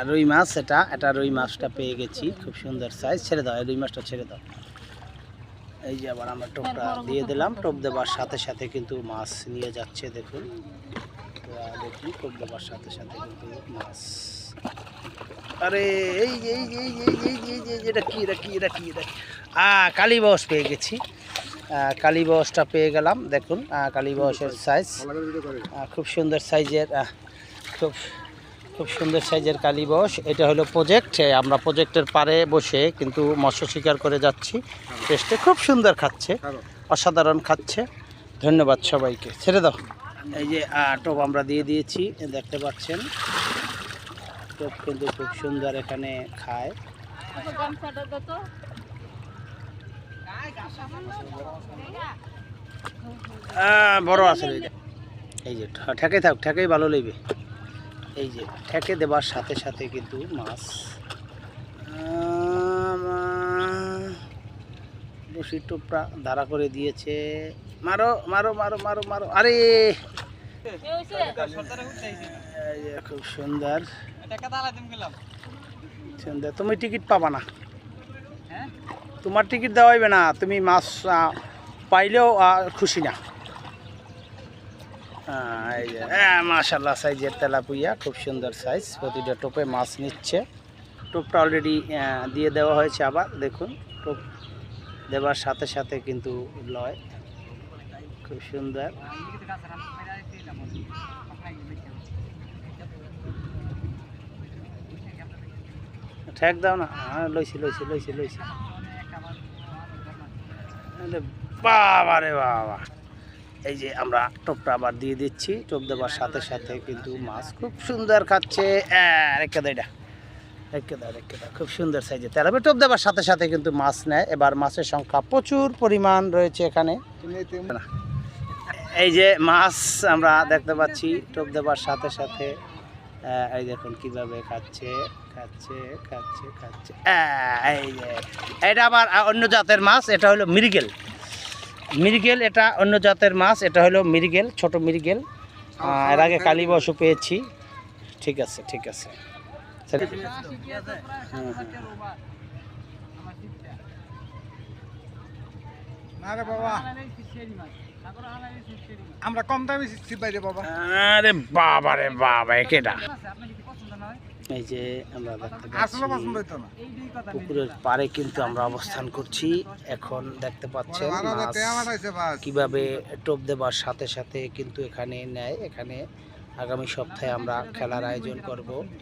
রুই মাছ, এটা রুই মাছটা পেয়ে গেছি, খুব সুন্দর সাইজ। ছেড়ে দাও, রুই মাছটা ছেড়ে দাও। এই যে আবার আমরা টোপটা দিয়ে দিলাম, টোপ দেওয়ার সাথে সাথে কিন্তু মাছ নিয়ে যাচ্ছে। দেখুন দেখুন, টোপ দেওয়ার সাথে সাথে কিন্তু মাছ। আরে এই যে এই যে এই যে এই যে এই যে এটা কি এটা কি এটা কি এটা কালীবাউস পেয়ে গেছি। কালীবাউসটা পেয়ে গেলাম। দেখুন কালীবাউসের সাইজ খুব সুন্দর সাইজের, খুব খুব সুন্দর সাইজের কালীবাউস। এটা হলো প্রজেক্ট, আমরা প্রজেক্টের পারে বসে কিন্তু মৎস্য শিকার করে যাচ্ছি। টেস্টে খুব সুন্দর খাচ্ছে, অসাধারণ খাচ্ছে। ধন্যবাদ সবাইকে। ছেড়ে দাও। এই যে টোপ আমরা দিয়ে দিয়েছি, দেখতে পাচ্ছেন টোপ কিন্তু খুব সুন্দর এখানে খায়। বড় আছে এই যে ঠেকে থাক, ঠেকেই ভালো লাগবে। এই যে ঠেকে দেবার সাথে সাথে কিন্তু মাছ। বসির টোপটা দাঁড়া করে দিয়েছে। মারো মারো মারো মারো মারো। আরে খুব সুন্দর সুন্দর। তুমি টিকিট পাবা না, তোমার টিকিট দেওয়া হইবে না, তুমি মাছ পাইলেও খুশি না। এই যে মাশাআল্লাহ সাইজের তেলাপুইয়া, খুব সুন্দর সাইজ। প্রতিটা টোপে মাছ নিচ্ছে। টোপটা অলরেডি দিয়ে দেওয়া হয়েছে। আবার দেখুন টোপ দেওয়ার সাথে সাথে কিন্তু লয়, খুব সুন্দর। ঠেক দাও না, লইছি লইছি লইছি লইছি। বাবা রে বাবা। এই যে আমরা টোপটা আবার দিয়ে দিচ্ছি, টোপ দেওয়ার সাথে সাথে কিন্তু মাছ খুব সুন্দর খাচ্ছে। রেখে দাও, এটা রেখে দাও, রেখে দাও। খুব সুন্দর সাইজে তেলাপিয়া। টোপ দেওয়ার সাথে সাথে কিন্তু মাছ নেয়। এবার মাছের সংখ্যা প্রচুর পরিমাণ রয়েছে এখানে। এই যে মাছ আমরা দেখতে পাচ্ছি টোপ দেওয়ার সাথে সাথে। এই দেখুন কিভাবে খাচ্ছে খাচ্ছে খাচ্ছে খাচ্ছে। এই যে এটা আবার অন্য জাতের মাছ, এটা হলো মৃগেল। মৃগেল এটা অন্য জাতের মাছ, এটা হলো মৃগেল, ছোট মৃগেল। এর আগে কালীবাউসও পেয়েছি। ঠিক আছে ঠিক আছে। আমরা কম দামে বাইরে বাবা। আরে বাবা রে বাবা, কেডা? এই যে আমরা দেখতে পাচ্ছি পুকুরের পাড়ে কিন্তু আমরা অবস্থান করছি। এখন দেখতে পাচ্ছেন কিভাবে টোপ দেবার সাথে সাথে কিন্তু এখানে নেয়। এখানে আগামী সপ্তাহে আমরা খেলার আয়োজন করব।